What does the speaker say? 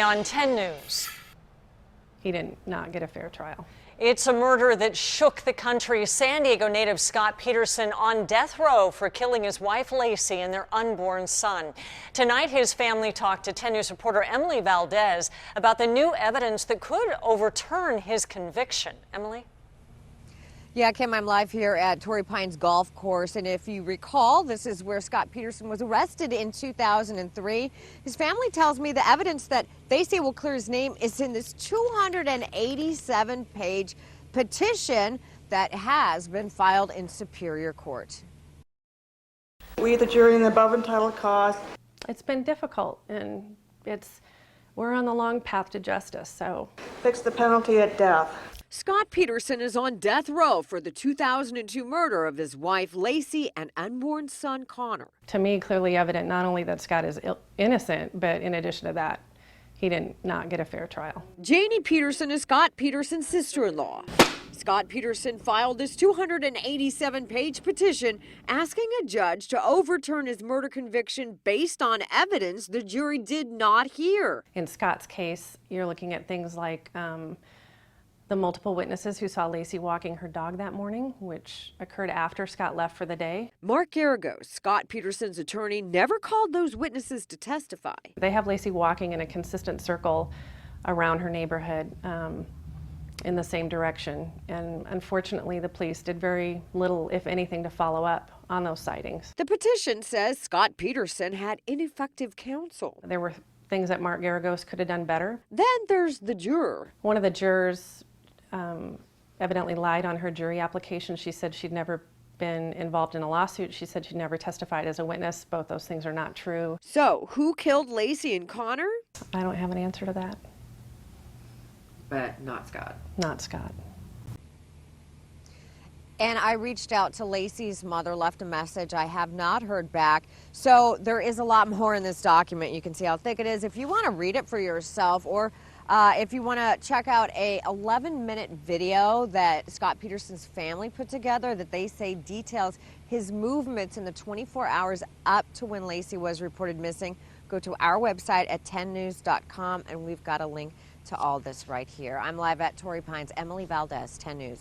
on 10 News. He did not get a fair trial. It's a murder that shook the country. San Diego native Scott Peterson on death row for killing his wife Lacey and their unborn son. Tonight, his family talked to 10 News reporter Emily Valdez about the new evidence that could overturn his conviction. Emily? Yeah, Kim, I'm live here at Torrey Pines Golf Course, and if you recall, this is where Scott Peterson was arrested in 2003. His family tells me the evidence that they say will clear his name is in this 287-page petition that has been filed in Superior Court. We, the jury, in the above entitled cause. It's been difficult, and we're on the long path to justice, so. Fix the penalty at death. Scott Peterson is on death row for the 2002 murder of his wife Lacey and unborn son Connor. To me, clearly evident not only that Scott is innocent, but in addition to that, he did not get a fair trial. Janie Peterson is Scott Peterson's sister-in-law. Scott Peterson filed this 287-page petition asking a judge to overturn his murder conviction based on evidence the jury did not hear. In Scott's case, you're looking at things like the multiple witnesses who saw Lacey walking her dog that morning, which occurred after Scott left for the day. Mark Garagos, Scott Peterson's attorney, never called those witnesses to testify. They have Lacey walking in a consistent circle around her neighborhood in the same direction. And unfortunately, the police did very little, if anything, to follow up on those sightings. The petition says Scott Peterson had ineffective counsel. There were things that Mark Garagos could have done better. Then there's the juror. One of the jurors evidently lied on her jury application. She said she'd never been involved in a lawsuit. She said she'd never testified as a witness. Both those things are not true. So, who killed Lacey and Connor? I don't have an answer to that. But not Scott. Not Scott. And I reached out to Lacey's mother, left a message. I have not heard back. So there is a lot more in this document. You can see how thick it is. If you want to read it for yourself, or if you want to check out a 11-minute video that Scott Peterson's family put together that they say details his movements in the 24 hours up to when Lacey was reported missing, go to our website at 10news.com, and we've got a link to all this right here. I'm live at Torrey Pines. Emily Valdez, 10 News.